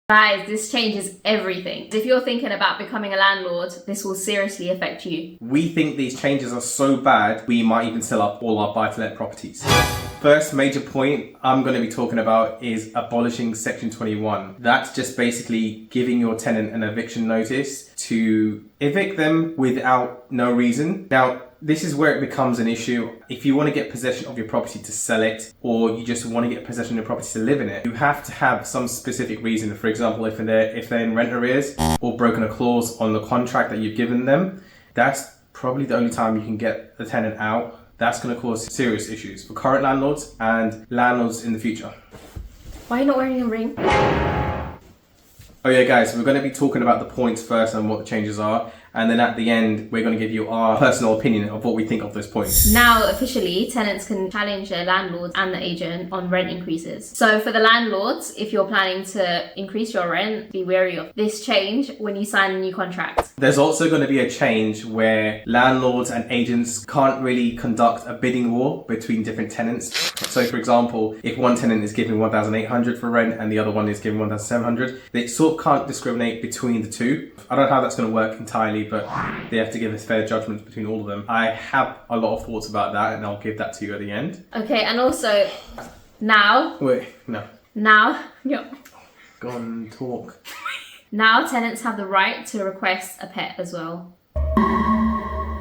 Guys, this changes everything. If you're thinking about becoming a landlord, this will seriously affect you. We think these changes are so bad, we might even sell up all our buy-to-let properties. First major point I'm going to be talking about is abolishing Section 21. That's just basically giving your tenant an eviction notice to evict them without no reason. Now, this is where it becomes an issue. If you want to get possession of your property to sell it, or you just want to get possession of your property to live in it, you have to have some specific reason. For example, if they're in rent arrears or broken a clause on the contract that you've given them, that's probably the only time you can get the tenant out. That's going to cause serious issues for current landlords and landlords in the future. Why are you not wearing a ring? Oh yeah, guys, we're going to be talking about the points first and what the changes are. And then at the end, we're going to give you our personal opinion of what we think of those points. Now, officially, tenants can challenge their landlords and the agent on rent increases. So for the landlords, if you're planning to increase your rent, be wary of this change when you sign a new contract. There's also going to be a change where landlords and agents can't really conduct a bidding war between different tenants. So for example, if one tenant is giving 1,800 for rent and the other one is giving 1,700, they sort of can't discriminate between the two. I don't know how that's going to work entirely, but they have to give us fair judgment between all of them. I have a lot of thoughts about that, and I'll give that to you at the end. Okay, and also, now... Wait, no. Now... Go on, talk. Now tenants have the right to request a pet as well.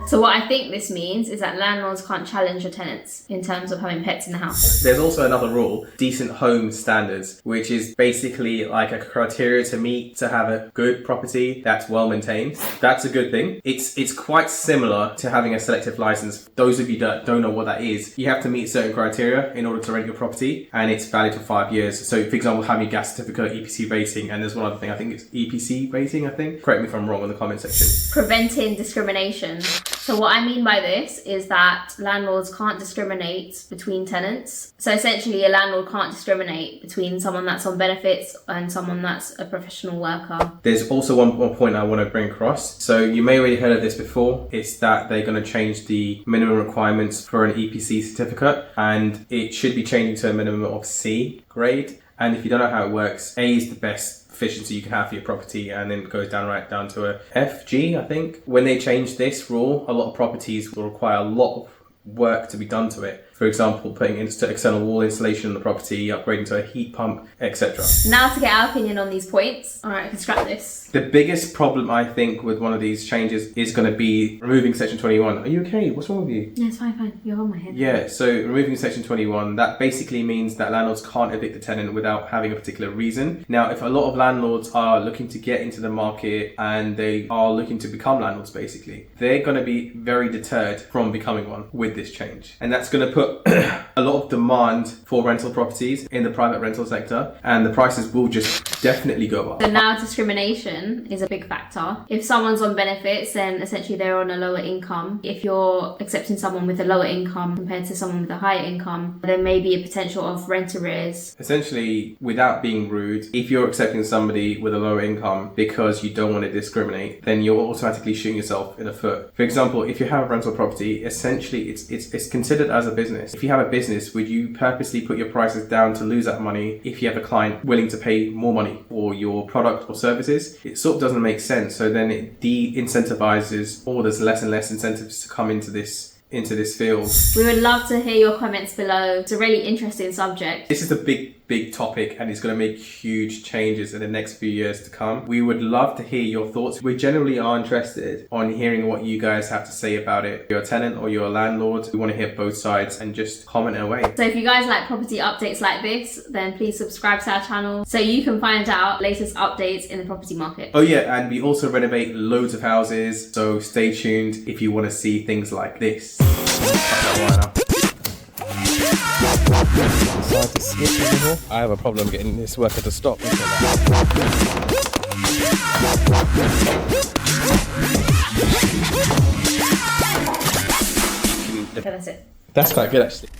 So what I think this means is that landlords can't challenge your tenants in terms of having pets in the house. There's also another rule, decent home standards, which is basically like a criteria to meet to have a good property that's well maintained. That's a good thing. It's quite similar to having a selective license. Those of you that don't know what that is, you have to meet certain criteria in order to rent your property, and it's valid for 5 years. So for example, having a gas certificate, EPC rating, and there's one other thing, I think it's EPC rating, I think. Correct me if I'm wrong in the comment section. Preventing discrimination. So what I mean by this is that landlords can't discriminate between tenants. So essentially a landlord can't discriminate between someone that's on benefits and someone that's a professional worker. There's also one more point I want to bring across. So you may already heard of this before. It's that they're going to change the minimum requirements for an EPC certificate, and it should be changing to a minimum of C grade. And if you don't know how it works, A is the best efficiency you can have for your property, and then it goes right down to a FG, I think. When they change this rule, a lot of properties will require a lot of work to be done to it. For example, putting external wall insulation on the property, upgrading to a heat pump, etc. Now to get our opinion on these points. All right, I can scrap this. The biggest problem I think with one of these changes is going to be removing Section 21. Are you okay? What's wrong with you? Yeah, it's fine. You're on my head. Yeah, so removing Section 21, that basically means that landlords can't evict the tenant without having a particular reason. Now, if a lot of landlords are looking to get into the market and they are looking to become landlords basically, they're going to be very deterred from becoming one with this change. And that's going to put a lot of demand for rental properties in the private rental sector, and the prices will just definitely go up. So now discrimination is a big factor. If someone's on benefits, then essentially they're on a lower income. If you're accepting someone with a lower income compared to someone with a higher income, there may be a potential of rent arrears. Essentially, without being rude, if you're accepting somebody with a lower income because you don't want to discriminate, then you're automatically shooting yourself in the foot. For example, if you have a rental property, essentially it's considered as a business. If you have a business, would you purposely put your prices down to lose that money if you have a client willing to pay more money for your product or services? It sort of doesn't make sense. So then it de-incentivizes, or there's less and less incentives to come into this field. We would love to hear your comments below. It's a really interesting subject. This is a big topic, and it's going to make huge changes in the next few years to come. We would love to hear your thoughts. We generally are interested on hearing what you guys have to say about it. If you're a tenant or you're a landlord, we want to hear both sides, and just comment away. So if you guys like property updates like this, then please subscribe to our channel so you can find out latest updates in the property market. Oh yeah, and we also renovate loads of houses, so stay tuned if you want to see things like this. I have a problem getting this worker to stop. Okay, that's it. That's quite good actually.